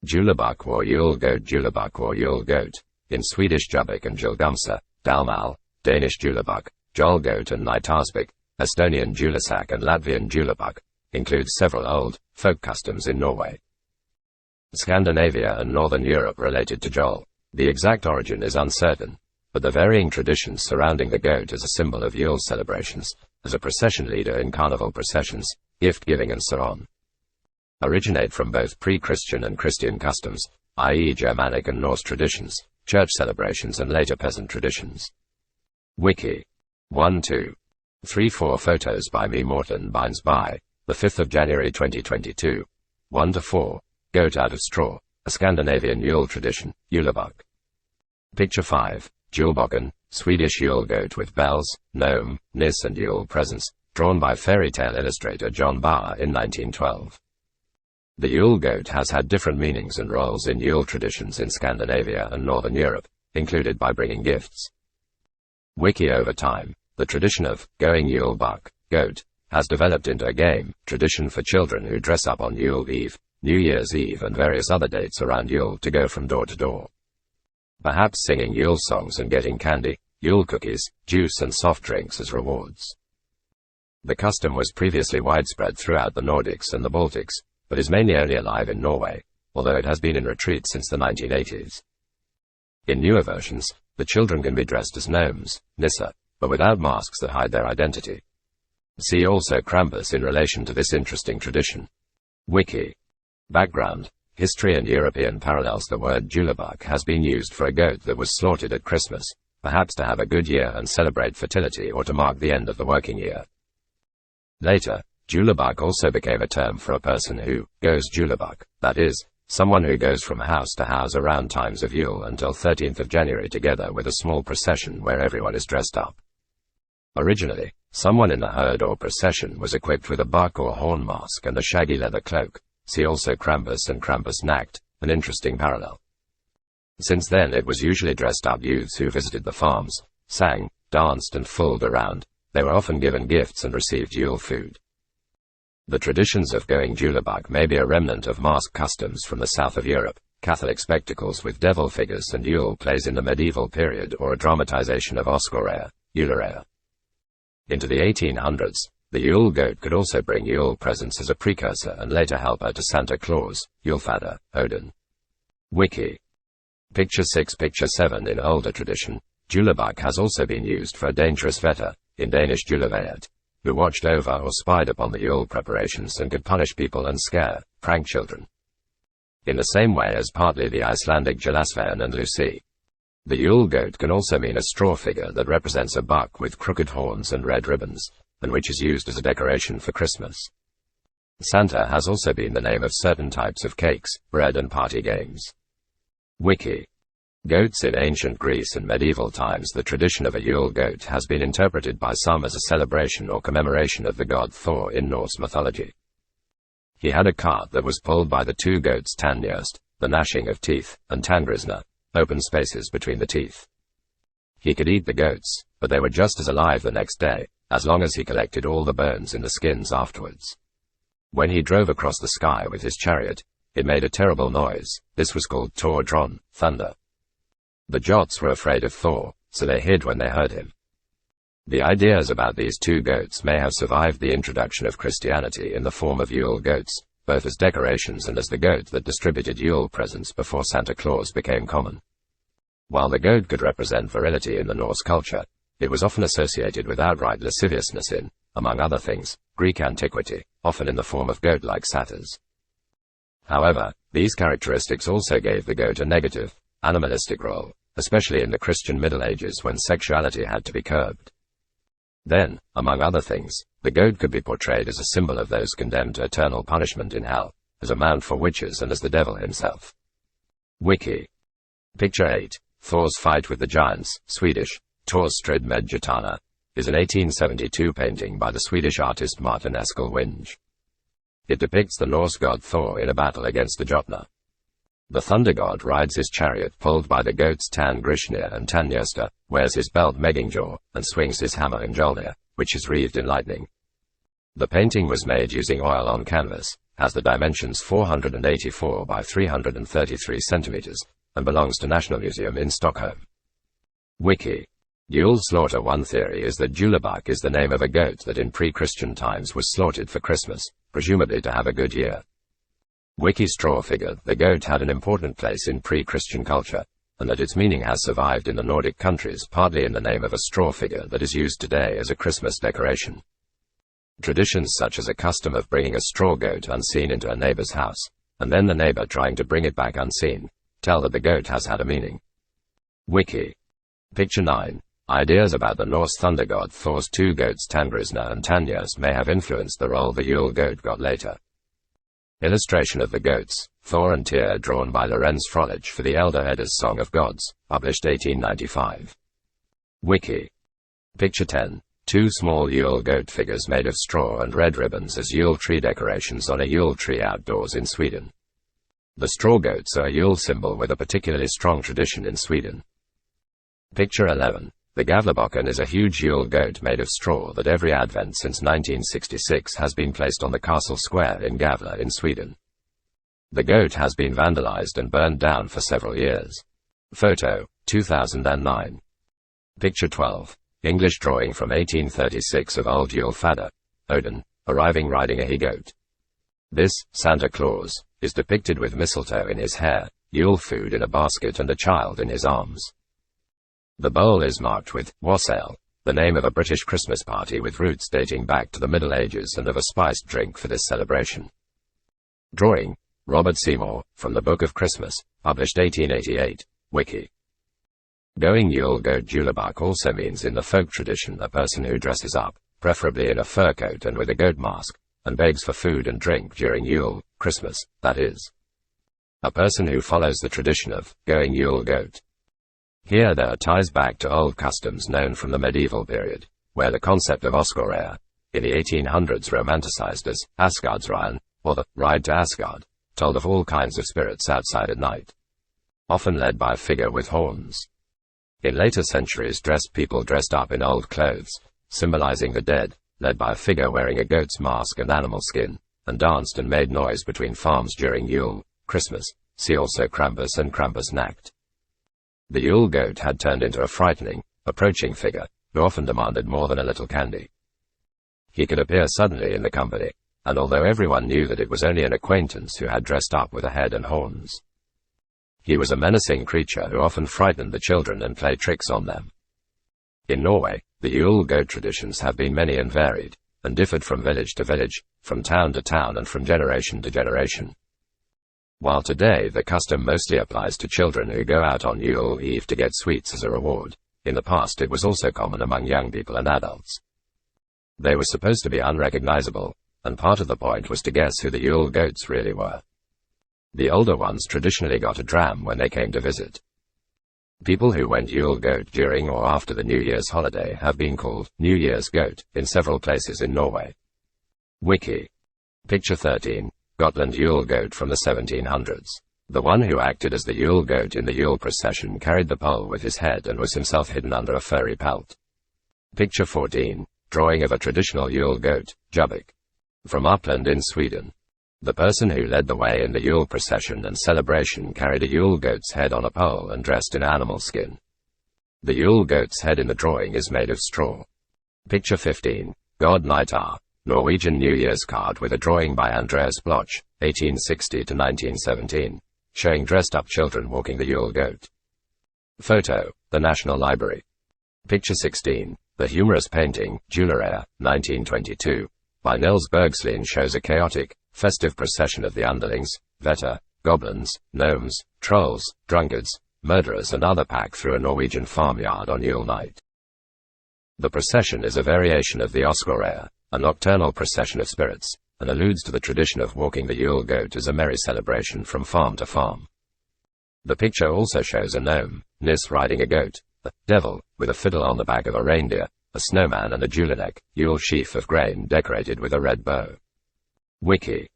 Julebukk or Yule goat. Julebukk or Yule goat, in Swedish Julebukk and Julgumsa, Dalmal, Danish Julebukk, Jolgoat and Nytarsbek, Estonian Julesak and Latvian Julebukk, includes several old, folk customs in Norway, Scandinavia and Northern Europe related to Jol. The exact origin is uncertain, but the varying traditions surrounding the goat as a symbol of Yule celebrations, as a procession leader in carnival processions, gift-giving and so on, originate from both pre-Christian and Christian customs, i.e. Germanic and Norse traditions, church celebrations and later peasant traditions. Wiki. 1, 2, 3, 4 photos by me. Morton Bynes by the 5th of January 2022. 1 to 4. Goat out of straw, a Scandinavian Yule tradition, Julebukk. Picture 5. Julebocken, Swedish Yule goat with bells, gnome, nis and Yule presents, drawn by fairy tale illustrator John Bauer in 1912. The Yule goat has had different meanings and roles in Yule traditions in Scandinavia and Northern Europe, included by bringing gifts. Wiki. Over time, the tradition of going Julebukk, goat, has developed into a game, tradition for children who dress up on Yule Eve, New Year's Eve and various other dates around Yule to go from door to door, perhaps singing Yule songs and getting candy, Yule cookies, juice and soft drinks as rewards. The custom was previously widespread throughout the Nordics and the Baltics, but is mainly only alive in Norway, although it has been in retreat since the 1980s. In newer versions, the children can be dressed as gnomes, Nissa, but without masks that hide their identity. See also Krampus in relation to this interesting tradition. Wiki. Background, history and European parallels. The word Julebukk has been used for a goat that was slaughtered at Christmas, perhaps to have a good year and celebrate fertility or to mark the end of the working year. Later, Julebukk also became a term for a person who goes Julebukk, that is, someone who goes from house to house around times of Yule until 13th of January together with a small procession where everyone is dressed up. Originally, someone in the herd or procession was equipped with a buck or horn mask and a shaggy leather cloak. See also Krampus and Krampus Nacht, an interesting parallel. Since then it was usually dressed up youths who visited the farms, sang, danced and fooled around. They were often given gifts and received Yule food. The traditions of going Julebukk may be a remnant of mask customs from the south of Europe, Catholic spectacles with devil figures and Yule plays in the medieval period, or a dramatization of Åsgårdagar, Julerea. Into the 1800s, the Yule goat could also bring Yule presents as a precursor and later helper to Santa Claus, Julefader, Odin. Wiki. Picture 6. Picture 7. In older tradition, Julebukk has also been used for a dangerous vetter, in Danish Julevedet, who watched over or spied upon the Yule preparations and could punish people and scare, prank children. In the same way as partly the Icelandic Julasvein and Lucy. The Yule goat can also mean a straw figure that represents a buck with crooked horns and red ribbons, and which is used as a decoration for Christmas. Santa has also been the name of certain types of cakes, bread and party games. Wiki. Goats. In ancient Greece and medieval times, the tradition of a Yule goat has been interpreted by some as a celebration or commemoration of the god Thor in Norse mythology. He had a cart that was pulled by the two goats Tannhjørst, the gnashing of teeth, and Tanngrisna, open spaces between the teeth. He could eat the goats, but they were just as alive the next day, as long as he collected all the bones in the skins afterwards. When he drove across the sky with his chariot, it made a terrible noise. This was called Tordron, thunder. The Jots were afraid of Thor, so they hid when they heard him. The ideas about these two goats may have survived the introduction of Christianity in the form of Yule goats, both as decorations and as the goat that distributed Yule presents before Santa Claus became common. While the goat could represent virility in the Norse culture, it was often associated with outright lasciviousness in, among other things, Greek antiquity, often in the form of goat-like satyrs. However, these characteristics also gave the goat a negative, animalistic role, especially in the Christian Middle Ages when sexuality had to be curbed. Then, among other things, the goat could be portrayed as a symbol of those condemned to eternal punishment in hell, as a mount for witches and as the devil himself. Wiki. Picture 8. Thor's fight with the giants, Swedish, Thors strid med Gitarna, is an 1872 painting by the Swedish artist Martin Eskelwinge. It depicts the Norse god Thor in a battle against the Jotnar. The thunder god rides his chariot pulled by the goats Tanngrisnir and Tannhjørsta, wears his belt Meggingjor, and swings his hammer Njolnir, which is wreathed in lightning. The painting was made using oil on canvas, has the dimensions 484 by 333 centimeters, and belongs to National Museum in Stockholm. Wiki. Yule slaughter. One theory is that Julebukk is the name of a goat that in pre-Christian times was slaughtered for Christmas, presumably to have a good year. Wiki straw figure. The goat had an important place in pre-Christian culture, and that its meaning has survived in the Nordic countries partly in the name of a straw figure that is used today as a Christmas decoration. Traditions such as a custom of bringing a straw goat unseen into a neighbor's house, and then the neighbor trying to bring it back unseen, tell that the goat has had a meaning. Wiki. Picture 9. Ideas about the Norse thunder god Thor's two goats Tangrisna and Tanjas may have influenced the role the Yule goat got later. Illustration of the goats, Thor and Tyr, drawn by Lorenz Frolich for the Elder Edda's Song of Gods, published 1895. Wiki. Picture 10. Two small Yule goat figures made of straw and red ribbons as Yule tree decorations on a Yule tree outdoors in Sweden. The straw goats are a Yule symbol with a particularly strong tradition in Sweden. Picture 11. The Gavlebocken is a huge Yule goat made of straw that every Advent since 1966 has been placed on the castle square in Gavle in Sweden. The goat has been vandalized and burned down for several years. Photo, 2009. Picture 12. English drawing from 1836 of old Yule Fader, Odin, arriving riding a he-goat. This, Santa Claus, is depicted with mistletoe in his hair, Yule food in a basket and a child in his arms. The bowl is marked with wassail, the name of a British Christmas party with roots dating back to the Middle Ages and of a spiced drink for this celebration. Drawing, Robert Seymour, from the Book of Christmas, published 1888, Wiki. Going Yule goat. Julebukk also means in the folk tradition a person who dresses up, preferably in a fur coat and with a goat mask, and begs for food and drink during Yule, Christmas, that is. A person who follows the tradition of going Yule goat. Here there are ties back to old customs known from the medieval period, where the concept of Åskorea, in the 1800s romanticized as Asgardsryan, or the ride to Asgard, told of all kinds of spirits outside at night, often led by a figure with horns. In later centuries, people dressed up in old clothes, symbolizing the dead, led by a figure wearing a goat's mask and animal skin, and danced and made noise between farms during Yule, Christmas. See also Krampus and Krampusnacht. The Yule goat had turned into a frightening, approaching figure, who often demanded more than a little candy. He could appear suddenly in the company, and although everyone knew that it was only an acquaintance who had dressed up with a head and horns, he was a menacing creature who often frightened the children and played tricks on them. In Norway, the Yule goat traditions have been many and varied, and differed from village to village, from town to town and from generation to generation. While today the custom mostly applies to children who go out on Yule Eve to get sweets as a reward, in the past it was also common among young people and adults. They were supposed to be unrecognizable, and part of the point was to guess who the Yule goats really were. The older ones traditionally got a dram when they came to visit. People who went Yule goat during or after the New Year's holiday have been called New Year's goat in several places in Norway. Wiki. Picture 13. Gotland Yule goat from the 1700s. The one who acted as the Yule goat in the Yule procession carried the pole with his head and was himself hidden under a furry pelt. Picture 14. Drawing of a traditional Yule goat, Julebukk. From Uppland in Sweden. The person who led the way in the Yule procession and celebration carried a Yule goat's head on a pole and dressed in animal skin. The Yule goat's head in the drawing is made of straw. Picture 15. God Nyttår, Norwegian New Year's card with a drawing by Andreas Bloch, 1860 to 1917, showing dressed-up children walking the Yule goat. Photo, the National Library. Picture 16. The humorous painting, Julerair, 1922, by Nils Bergslien shows a chaotic, festive procession of the underlings, vetter, goblins, gnomes, trolls, drunkards, murderers and other pack through a Norwegian farmyard on Yule night. The procession is a variation of the Åskorea, a nocturnal procession of spirits, and alludes to the tradition of walking the Yule goat as a merry celebration from farm to farm. The picture also shows a gnome, Nis, riding a goat, a devil, with a fiddle on the back of a reindeer, a snowman and a Julenek, Yule sheaf of grain decorated with a red bow. Wiki.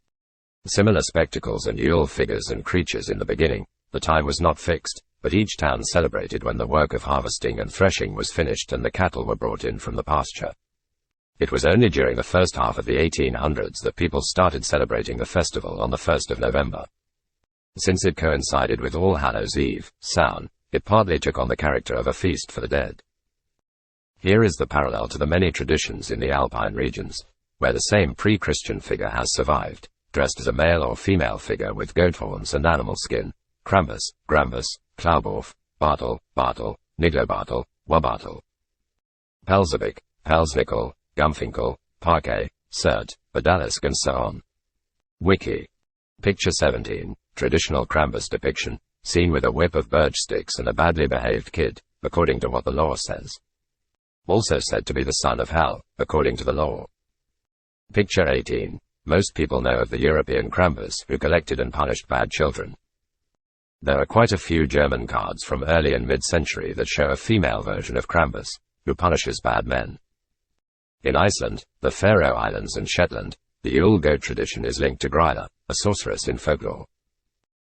Similar spectacles and Yule figures and creatures in the beginning. The time was not fixed, but each town celebrated when the work of harvesting and threshing was finished and the cattle were brought in from the pasture. It was only during the first half of the 1800s that people started celebrating the festival on the 1st of November. Since it coincided with All Hallows' Eve, Samhain, it partly took on the character of a feast for the dead. Here is the parallel to the many traditions in the Alpine regions, where the same pre-Christian figure has survived, dressed as a male or female figure with goat horns and animal skin: Krampus, Grambus, Klauborf, Bartel, Bartel, Niglobartel, Wabartel, Pelzebik, Pelsnickel, Gumfinkel, Parquet, Cert, Badalisk, and so on. Wiki. Picture 17, traditional Krampus depiction, seen with a whip of birch sticks and a badly behaved kid, according to what the law says. Also said to be the son of hell, according to the law. Picture 18, most people know of the European Krampus who collected and punished bad children. There are quite a few German cards from early and mid-century that show a female version of Krampus, who punishes bad men. In Iceland, the Faroe Islands and Shetland, the Yule goat tradition is linked to Gryla, a sorceress in folklore.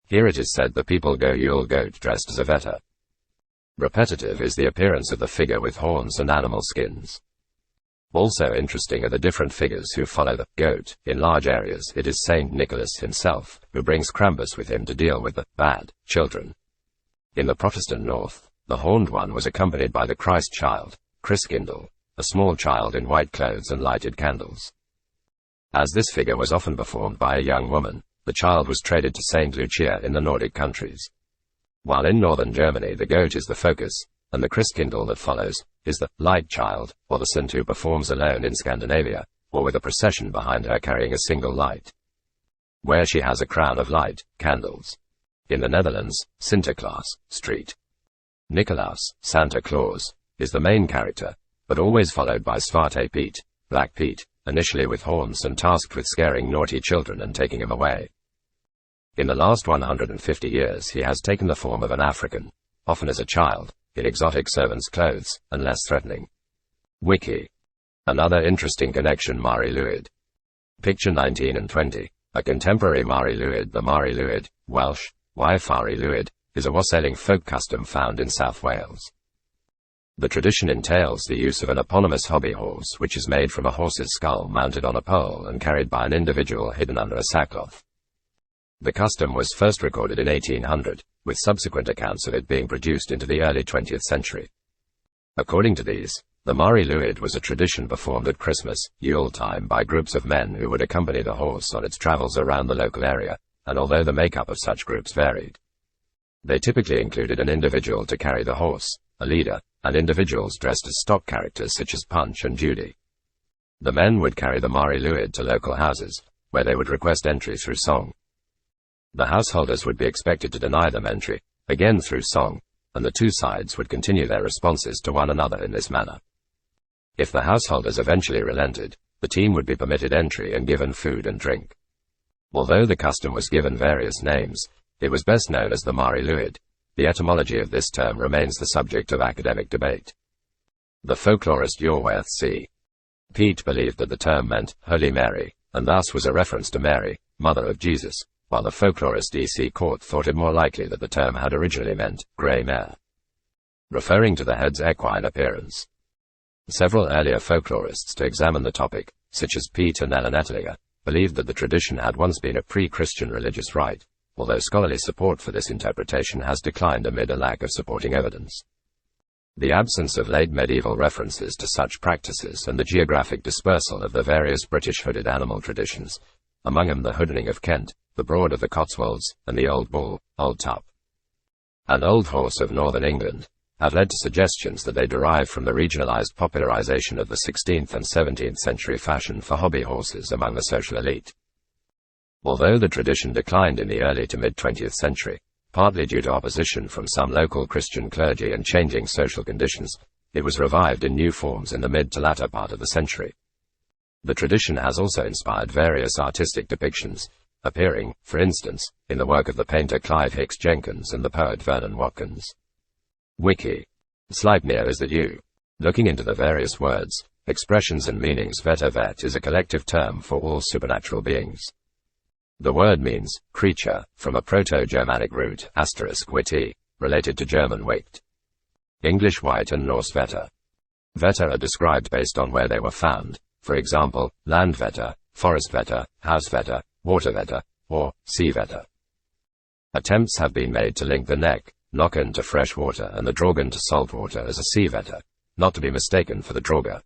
Here it is said the people go Yule goat dressed as a vetter. Repetitive is the appearance of the figure with horns and animal skins. Also interesting are the different figures who follow the goat. In large areas it is Saint Nicholas himself, who brings Krampus with him to deal with the bad children. In the Protestant north, the horned one was accompanied by the Christ child, Christkindl, a small child in white clothes and lighted candles. As this figure was often performed by a young woman, the child was traded to Saint Lucia in the Nordic countries. While in northern Germany the goat is the focus, and the Christkindl that follows is the light child, or the saint who performs alone in Scandinavia, or with a procession behind her carrying a single light, where she has a crown of light, candles. In the Netherlands, Sinterklaas, Street Nicolaas, Santa Claus, is the main character, but always followed by Zwarte Piet, Black Pete, initially with horns and tasked with scaring naughty children and taking them away. In the last 150 years he has taken the form of an African, often as a child, in exotic servant's clothes, and less threatening. Wiki. Another interesting connection: Mari Lwyd. Picture 19 and 20. A contemporary Mari Lwyd. The Mari Lwyd, Welsh, Wyfari Lwyd, is a wassailing folk custom found in South Wales. The tradition entails the use of an eponymous hobby horse, which is made from a horse's skull mounted on a pole and carried by an individual hidden under a sackcloth. The custom was first recorded in 1800, with subsequent accounts of it being produced into the early 20th century. According to these, the Mari Lwyd was a tradition performed at Christmas, Yule time, by groups of men who would accompany the horse on its travels around the local area, and although the makeup of such groups varied, they typically included an individual to carry the horse, a leader, and individuals dressed as stock characters such as Punch and Judy. The men would carry the Mari Lwyd to local houses, where they would request entry through song. The householders would be expected to deny them entry, again through song, and the two sides would continue their responses to one another in this manner. If the householders eventually relented, the team would be permitted entry and given food and drink. Although the custom was given various names, it was best known as the Mari Lwyd. The etymology of this term remains the subject of academic debate. The folklorist Jorwerth C. Pete believed that the term meant Holy Mary, and thus was a reference to Mary, mother of Jesus, while the folklorist E.C. Court thought it more likely that the term had originally meant grey mare, referring to the head's equine appearance. Several earlier folklorists to examine the topic, such as Pete and Ellen Ettlinger, believed that the tradition had once been a pre-Christian religious rite, although scholarly support for this interpretation has declined amid a lack of supporting evidence. The absence of late medieval references to such practices and the geographic dispersal of the various British hooded animal traditions, among them the hoodening of Kent, the Broad of the Cotswolds, and the Old Bull, Old Tup, and Old Horse of northern England, have led to suggestions that they derive from the regionalized popularization of the 16th and 17th century fashion for hobby horses among the social elite. Although the tradition declined in the early to mid-20th century, partly due to opposition from some local Christian clergy and changing social conditions, it was revived in new forms in the mid to latter part of the century. The tradition has also inspired various artistic depictions, appearing, for instance, in the work of the painter Clive Hicks Jenkins and the poet Vernon Watkins. Wiki. Sleipnir is that you. Looking into the various words, expressions and meanings, Vetter is a collective term for all supernatural beings. The word means creature, from a Proto-Germanic root, *witi, related to German wicht, English white and Norse Vetter. Vetter are described based on where they were found, for example, land vetter, forest vetter, house vetter, water vetter, or sea vetter. Attempts have been made to link the neck, nokken to fresh water and the dragon to salt water as a sea vetter, not to be mistaken for the drauga.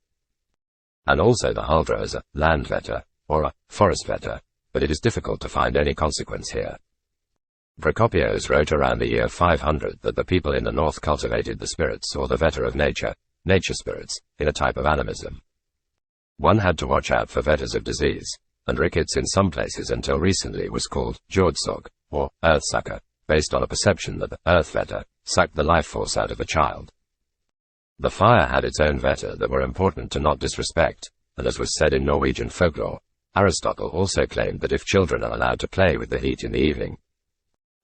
And also the huldra as a land vetter, or a forest vetter, but it is difficult to find any consequence here. Procopius wrote around the year 500 that the people in the north cultivated the spirits or the vetter of nature spirits, in a type of animism. One had to watch out for vetters of disease, and rickets in some places until recently was called jordsog, or earthsucker, based on a perception that the earth vetter sucked the life force out of a child. The fire had its own vetter that were important to not disrespect, and as was said in Norwegian folklore, Aristotle also claimed that if children are allowed to play with the heat in the evening,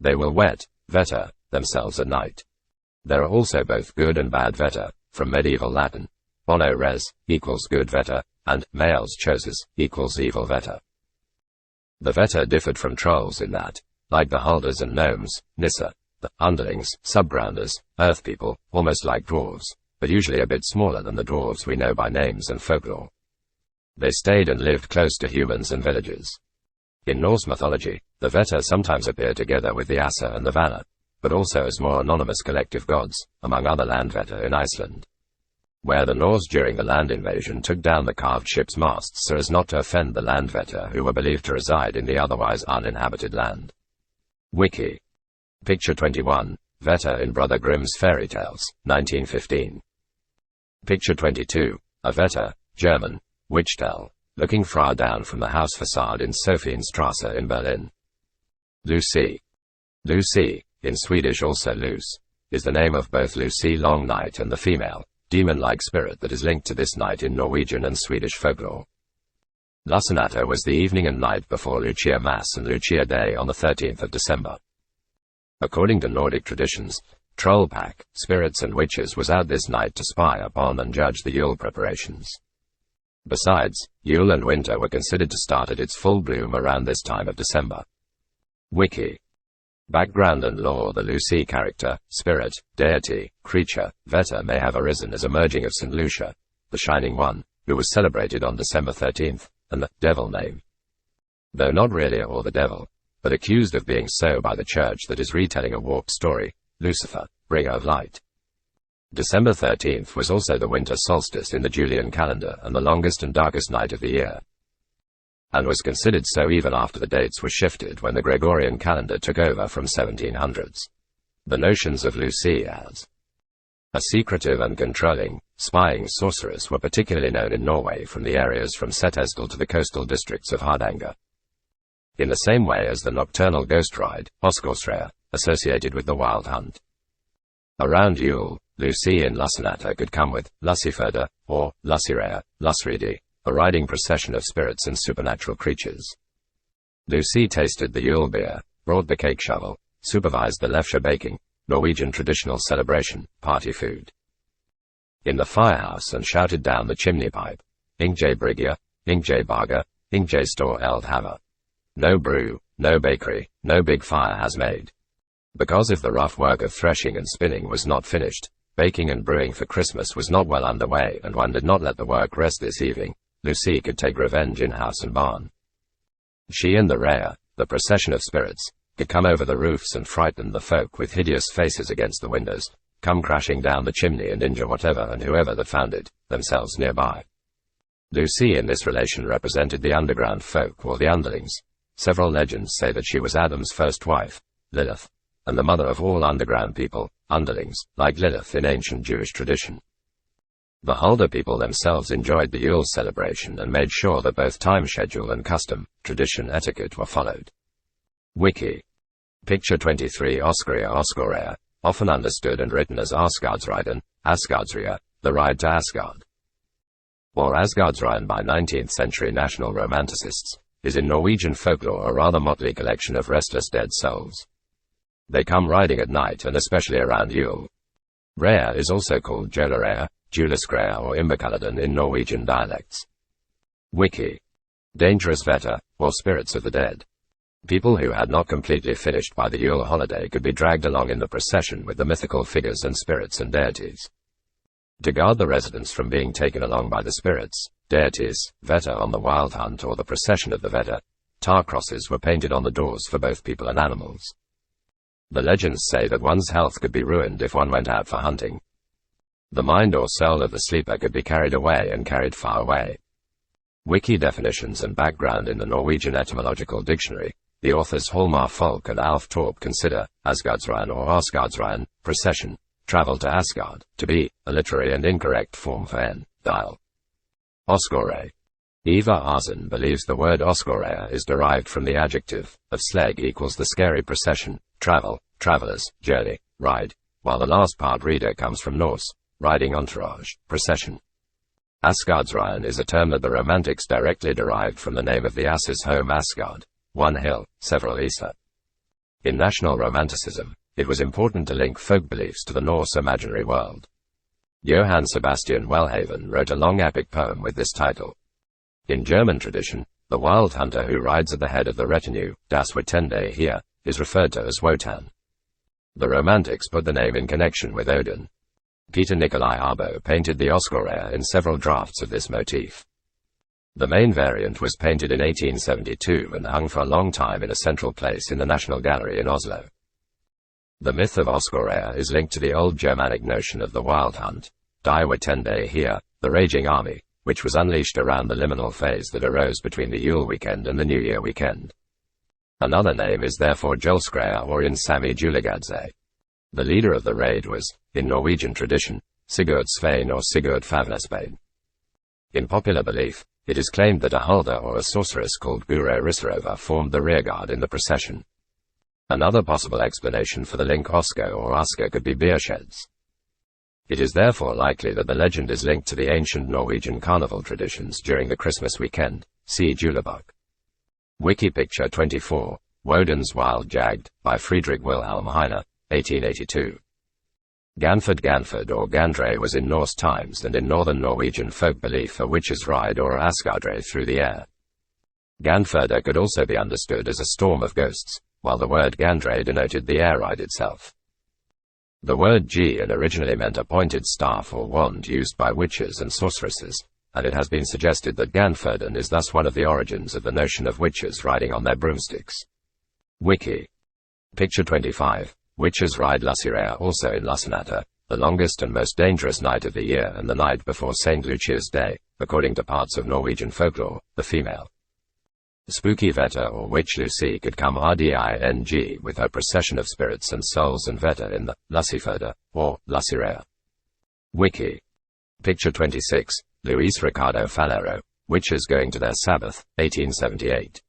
they will wet, vetter, themselves at night. There are also both good and bad vetter, from medieval Latin. Bono res equals good vetter, and males choses equals evil vetter. The vetter differed from trolls in that, like the hulders and gnomes, nissa, the underlings, subgrounders, earth people, almost like dwarves, but usually a bit smaller than the dwarves we know by names and folklore. They stayed and lived close to humans and villagers. In Norse mythology, the vetter sometimes appear together with the Asa and the Vala, but also as more anonymous collective gods, among other land vetter in Iceland, where the Norse during the land invasion took down the carved ship's masts so as not to offend the land vetter who were believed to reside in the otherwise uninhabited land. Wiki. Picture 21, Vetter in Brother Grimm's Fairy Tales, 1915. Picture 22, a vetter, German, witch tale, looking far down from the house facade in Sophienstrasse in Berlin. Lucy. Lucy, in Swedish also Lus, is the name of both Lucy Long Night and the female, demon-like spirit that is linked to this night in Norwegian and Swedish folklore. Lussenatta was the evening and night before Lucia Mass and Lucia Day on the 13th of December. According to Nordic traditions, Trollpack, spirits and witches was out this night to spy upon and judge the Yule preparations. Besides, Yule and winter were considered to start at its full bloom around this time of December. Wiki. Background and lore. The Lucy character, spirit, deity, creature, vetter may have arisen as a merging of St. Lucia, the Shining One, who was celebrated on December 13th, and the devil name. Though not really or the devil, but accused of being so by the church that is retelling a warped story, Lucifer, bringer of light. December 13th was also the winter solstice in the Julian calendar and the longest and darkest night of the year, and was considered so even after the dates were shifted when the Gregorian calendar took over from 1700s. The notions of Lucy as a secretive and controlling, spying sorceress were particularly known in Norway from the areas from Setesdal to the coastal districts of Hardanger. In the same way as the nocturnal ghost ride, Åsgårdsreia, associated with the wild hunt. Around Yule, Lucy in Lussenatta could come with Lussiförda, or Lussireia, Lussridi, a riding procession of spirits and supernatural creatures. Lucy tasted the Yule beer, brought the cake shovel, supervised the lefse baking, Norwegian traditional celebration, party food, in the firehouse and shouted down the chimney pipe, Inge Brigger, Inge Barger, Inge Store Eld Haver. No brew, no bakery, no big fire has made. Because if the rough work of threshing and spinning was not finished, baking and brewing for Christmas was not well underway and one did not let the work rest this evening, Lucy could take revenge in house and barn. She and the Rhea, the procession of spirits, could come over the roofs and frighten the folk with hideous faces against the windows, come crashing down the chimney and injure whatever and whoever that found it, themselves nearby. Lucy in this relation represented the underground folk or the underlings. Several legends say that she was Adam's first wife, Lilith, and the mother of all underground people, underlings, like Lilith in ancient Jewish tradition. The Hulda people themselves enjoyed the Yule celebration and made sure that both time schedule and custom, tradition, etiquette were followed. Wiki. Picture 23. Åsgårdsreia, often understood and written as Asgardsriden, Asgardsreia, the ride to Asgard, or Asgardsreien by 19th century national romanticists, is in Norwegian folklore a rather motley collection of restless dead souls. They come riding at night and especially around Yule. Rhea is also called Jolareia, Juleskreia or Imberkaladen in Norwegian dialects. Wiki. Dangerous vetter, or spirits of the dead. People who had not completely finished by the Yule holiday could be dragged along in the procession with the mythical figures and spirits and deities. To guard the residents from being taken along by the spirits, deities, Veta on the Wild Hunt or the procession of the Veta. Tar crosses were painted on the doors for both people and animals. The legends say that one's health could be ruined if one went out for hunting. The mind or soul of the sleeper could be carried away and carried far away. Wiki definitions and background in the Norwegian Etymological Dictionary. The authors Hjalmar Folk and Alf Torp consider Asgardsreien or Asgardsreien, procession, travel to Asgard, to be a literary and incorrect form for dial. Osgore. Eva Arzen believes the word Osgorea is derived from the adjective of sleg equals the scary procession, travel, travelers, journey, ride, while the last part reader comes from Norse, riding entourage, procession. Asgardsreien is a term that the Romantics directly derived from the name of the ass's home Asgard, one hill, several Isa. In national romanticism, it was important to link folk beliefs to the Norse imaginary world. Johann Sebastian Wellhaven wrote a long epic poem with this title. In German tradition, the wild hunter who rides at the head of the retinue, das Witende here, is referred to as Wotan. The Romantics put the name in connection with Odin. Peter Nikolai Arbo painted the Osgorea in several drafts of this motif. The main variant was painted in 1872 and hung for a long time in a central place in the National Gallery in Oslo. The myth of Osgorea is linked to the old Germanic notion of the wild hunt, die Witende here, the raging army, which was unleashed around the liminal phase that arose between the Yule weekend and the New Year weekend. Another name is therefore Jolskrea or in Sami Julegadze. The leader of the raid was, in Norwegian tradition, Sigurd Svein or Sigurd Favnesbane. In popular belief, it is claimed that a hulder or a sorceress called Guro Risserova formed the rearguard in the procession. Another possible explanation for the link Osko or Aska could be beer sheds. It is therefore likely that the legend is linked to the ancient Norwegian carnival traditions during the Christmas weekend. See Julebukk. Wiki picture 24, Woden's Wild Jagd, by Friedrich Wilhelm Heine, 1882. Ganford or Gandre was in Norse times and in northern Norwegian folk belief a witch's ride or Asgardre through the air. Ganfurda could also be understood as a storm of ghosts, while the word Gandre denoted the air ride itself. The word Gian originally meant a pointed staff or wand used by witches and sorceresses, and it has been suggested that Ganfurden is thus one of the origins of the notion of witches riding on their broomsticks. Wiki. Picture 25. Witches ride Lucirea also in Lucenata, the longest and most dangerous night of the year and the night before St. Lucia's Day, according to parts of Norwegian folklore, the female. Spooky Veta or Witch Lucy could come rding with her procession of spirits and souls and Veta in the Luciferde, or Lucirea. Wiki. Picture 26, Luis Ricardo Falero, Witches Going to Their Sabbath, 1878.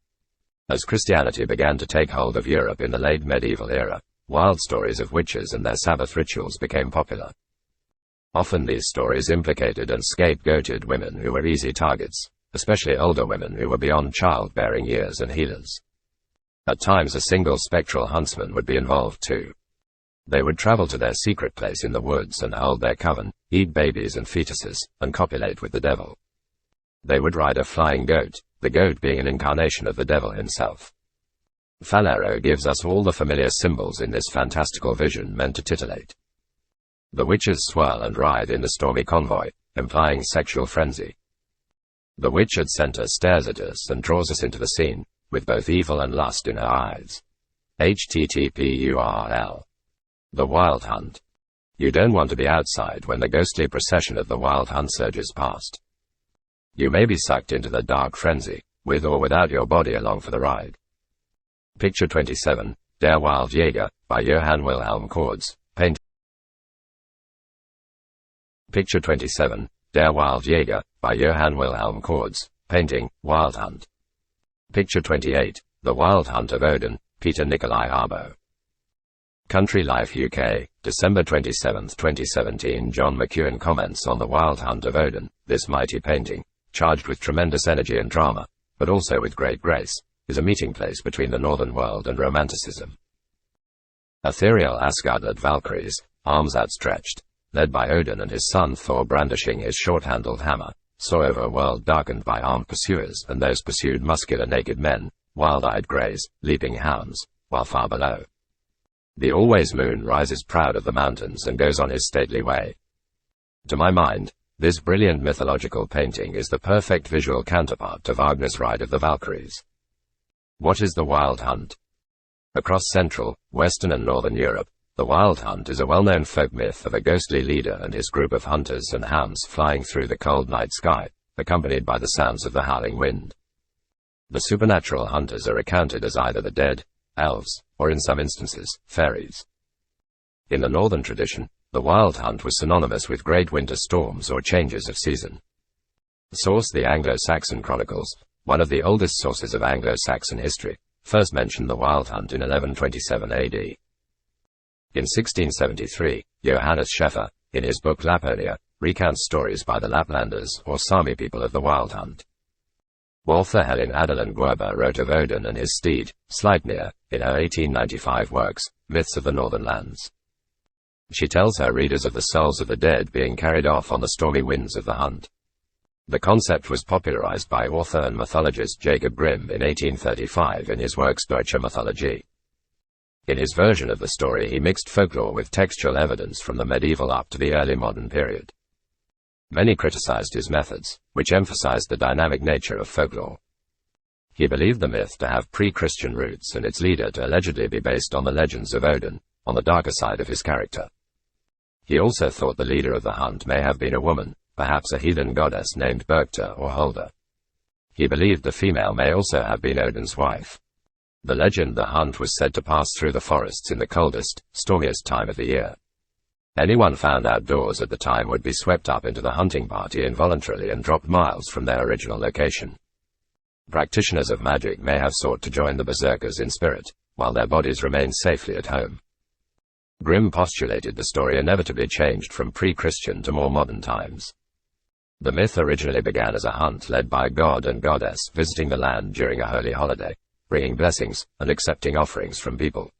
As Christianity began to take hold of Europe in the late medieval era, wild stories of witches and their Sabbath rituals became popular. Often these stories implicated and scapegoated women who were easy targets, especially older women who were beyond childbearing years and healers. At times a single spectral huntsman would be involved too. They would travel to their secret place in the woods and hold their coven, eat babies and fetuses, and copulate with the devil. They would ride a flying goat, the goat being an incarnation of the devil himself. Falero gives us all the familiar symbols in this fantastical vision meant to titillate. The witches swirl and ride in the stormy convoy, implying sexual frenzy. The witch at center stares at us and draws us into the scene, with both evil and lust in her eyes. HTTPURL. The Wild Hunt. You don't want to be outside when the ghostly procession of the Wild Hunt surges past. You may be sucked into the dark frenzy, with or without your body along for the ride. Picture 27, Der Waldjäger, by Johann Wilhelm Cords, painting. Picture 27, Der Waldjäger, by Johann Wilhelm Cords, painting, Wild Hunt. Picture 28, The Wild Hunt of Odin, Peter Nikolai Arbo. Country Life UK, December 27, 2017. John McEwen comments on The Wild Hunt of Odin, this mighty painting, charged with tremendous energy and drama, but also with great grace, is a meeting place between the northern world and romanticism. Ethereal Asgard-led Valkyries, arms outstretched, led by Odin and his son Thor brandishing his short-handled hammer, saw over a world darkened by armed pursuers and those pursued muscular naked men, wild-eyed greys, leaping hounds, while far below, the always moon rises proud of the mountains and goes on his stately way. To my mind, This brilliant mythological painting is the perfect visual counterpart to Wagner's Ride of the Valkyries. What is the Wild Hunt? Across Central, Western and Northern Europe, the Wild Hunt is a well-known folk myth of a ghostly leader and his group of hunters and hounds flying through the cold night sky, accompanied by the sounds of the howling wind. The supernatural hunters are recounted as either the dead, elves, or in some instances, fairies. In the northern tradition, the Wild Hunt was synonymous with great winter storms or changes of season. Source: the Anglo-Saxon Chronicles, one of the oldest sources of Anglo-Saxon history, first mentioned the Wild Hunt in 1127 AD. In 1673, Johannes Scheffer, in his book Laponia, recounts stories by the Laplanders or Sami people of the Wild Hunt. Author Helen Adeline Guerber wrote of Odin and his steed, Sleipnir, in her 1895 works, Myths of the Northern Lands. She tells her readers of the souls of the dead being carried off on the stormy winds of the hunt. The concept was popularized by author and mythologist Jacob Grimm in 1835 in his works Deutsche Mythologie. In his version of the story he mixed folklore with textual evidence from the medieval up to the early modern period. Many criticized his methods, which emphasized the dynamic nature of folklore. He believed the myth to have pre-Christian roots and its leader to allegedly be based on the legends of Odin, on the darker side of his character. He also thought the leader of the hunt may have been a woman, perhaps a heathen goddess named Berkta or Hulda. He believed the female may also have been Odin's wife. The legend the hunt was said to pass through the forests in the coldest, stormiest time of the year. Anyone found outdoors at the time would be swept up into the hunting party involuntarily and dropped miles from their original location. Practitioners of magic may have sought to join the berserkers in spirit, while their bodies remained safely at home. Grimm postulated the story inevitably changed from pre-Christian to more modern times. The myth originally began as a hunt led by god and goddess visiting the land during a holy holiday, bringing blessings and accepting offerings from people.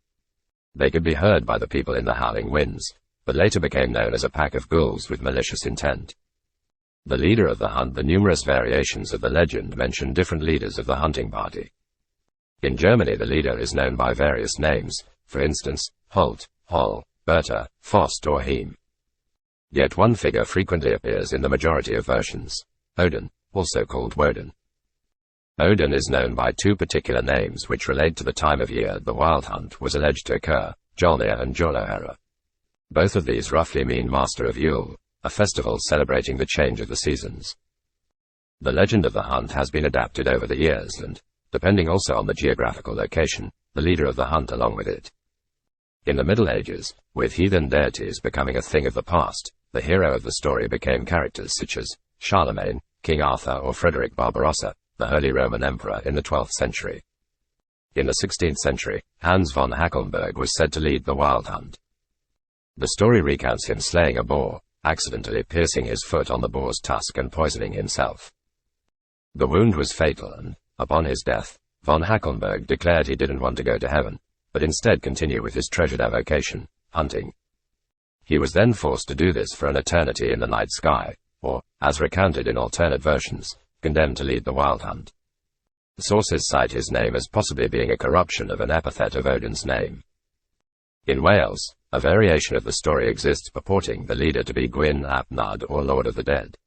They could be heard by the people in the howling winds, but later became known as a pack of ghouls with malicious intent. The leader of the hunt. The numerous variations of the legend mention different leaders of the hunting party. In Germany the leader is known by various names, for instance, Holt, Holl, Bertha, Fost or Heim. Yet one figure frequently appears in the majority of versions: Odin, also called Woden. Odin is known by two particular names which relate to the time of year the Wild Hunt was alleged to occur, Jolnir and Joloherra. Both of these roughly mean Master of Yule, a festival celebrating the change of the seasons. The legend of the hunt has been adapted over the years and, depending also on the geographical location, the leader of the hunt along with it. In the Middle Ages, with heathen deities becoming a thing of the past, the hero of the story became characters such as Charlemagne, King Arthur or Frederick Barbarossa, the Holy Roman Emperor in the 12th century. In the 16th century, Hans von Hacklenberg was said to lead the Wild Hunt. The story recounts him slaying a boar, accidentally piercing his foot on the boar's tusk and poisoning himself. The wound was fatal and, upon his death, von Hacklenberg declared he didn't want to go to heaven, but instead continue with his treasured avocation, hunting. He was then forced to do this for an eternity in the night sky, or, as recounted in alternate versions, condemned to lead the Wild Hunt. Sources cite his name as possibly being a corruption of an epithet of Odin's name. In Wales, a variation of the story exists purporting the leader to be Gwyn ap Nudd or Lord of the Dead.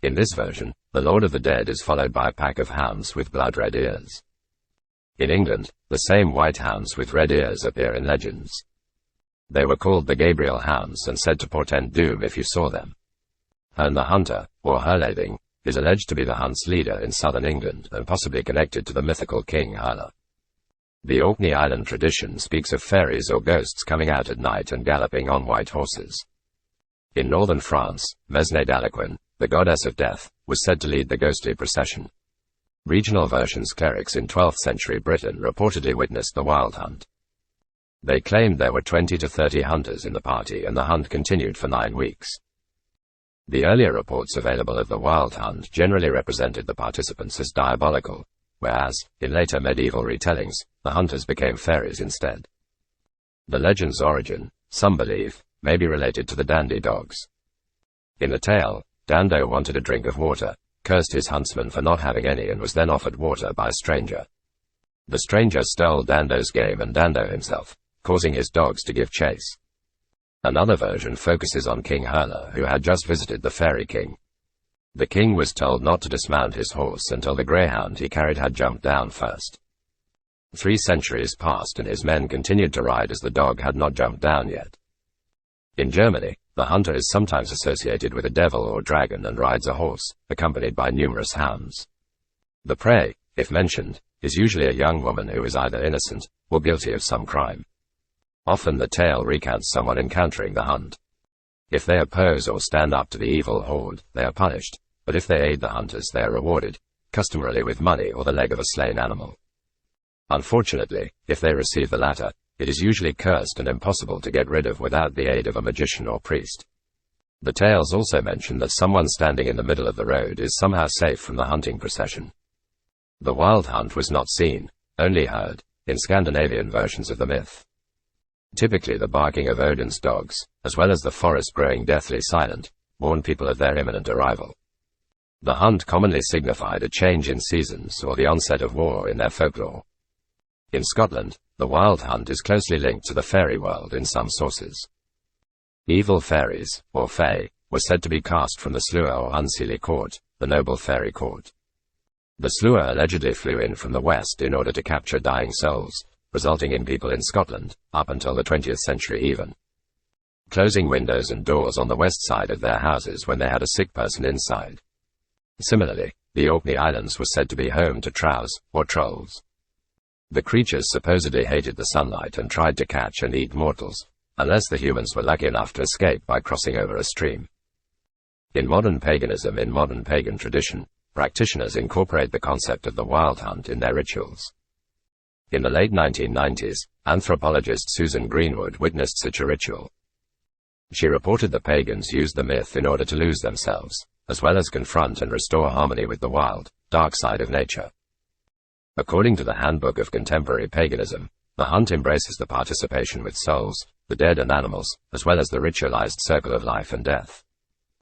In this version, the Lord of the Dead is followed by a pack of hounds with blood-red ears. In England, the same white hounds with red ears appear in legends. They were called the Gabriel hounds and said to portend doom if you saw them. Herne the Hunter, or Herleithing, is alleged to be the hunt's leader in southern England and possibly connected to the mythical King Herne. The Orkney Island tradition speaks of fairies or ghosts coming out at night and galloping on white horses. In northern France, Mesnè d'Alequin, the goddess of death, was said to lead the ghostly procession. Regional versions clerics in 12th century Britain reportedly witnessed the Wild Hunt. They claimed there were 20 to 30 hunters in the party and the hunt continued for 9 weeks. The earlier reports available of the Wild Hunt generally represented the participants as diabolical, whereas, in later medieval retellings, the hunters became fairies instead. The legend's origin, some believe, may be related to the dandy dogs. In the tale, Dando wanted a drink of water, cursed his huntsman for not having any and was then offered water by a stranger. The stranger stole Dando's game and Dando himself, causing his dogs to give chase. Another version focuses on King Hurler, who had just visited the Fairy King. The king was told not to dismount his horse until the greyhound he carried had jumped down first. 3 centuries passed and his men continued to ride as the dog had not jumped down yet. In Germany, the hunter is sometimes associated with a devil or dragon and rides a horse, accompanied by numerous hounds. The prey, if mentioned, is usually a young woman who is either innocent or guilty of some crime. Often the tale recounts someone encountering the hunt. If they oppose or stand up to the evil horde, they are punished, but if they aid the hunters, they are rewarded, customarily with money or the leg of a slain animal. Unfortunately, if they receive the latter, it is usually cursed and impossible to get rid of without the aid of a magician or priest. The tales also mention that someone standing in the middle of the road is somehow safe from the hunting procession. The wild hunt was not seen, only heard, in Scandinavian versions of the myth. Typically the barking of Odin's dogs, as well as the forest growing deathly silent, warned people of their imminent arrival. The hunt commonly signified a change in seasons or the onset of war in their folklore. In Scotland, the wild hunt is closely linked to the fairy world in some sources. Evil fairies, or fae, were said to be cast from the Slua or Unseelie court, the noble fairy court. The Slua allegedly flew in from the west in order to capture dying souls, resulting in people in Scotland, up until the 20th century even, closing windows and doors on the west side of their houses when they had a sick person inside. Similarly, the Orkney Islands were said to be home to trows, or trolls. The creatures supposedly hated the sunlight and tried to catch and eat mortals, unless the humans were lucky enough to escape by crossing over a stream. In modern paganism, in modern pagan tradition, practitioners incorporate the concept of the wild hunt in their rituals. In the late 1990s, anthropologist Susan Greenwood witnessed such a ritual. She reported the pagans used the myth in order to lose themselves, as well as confront and restore harmony with the wild, dark side of nature. According to the Handbook of Contemporary Paganism, the hunt embraces the participation with souls, the dead and animals, as well as the ritualized circle of life and death.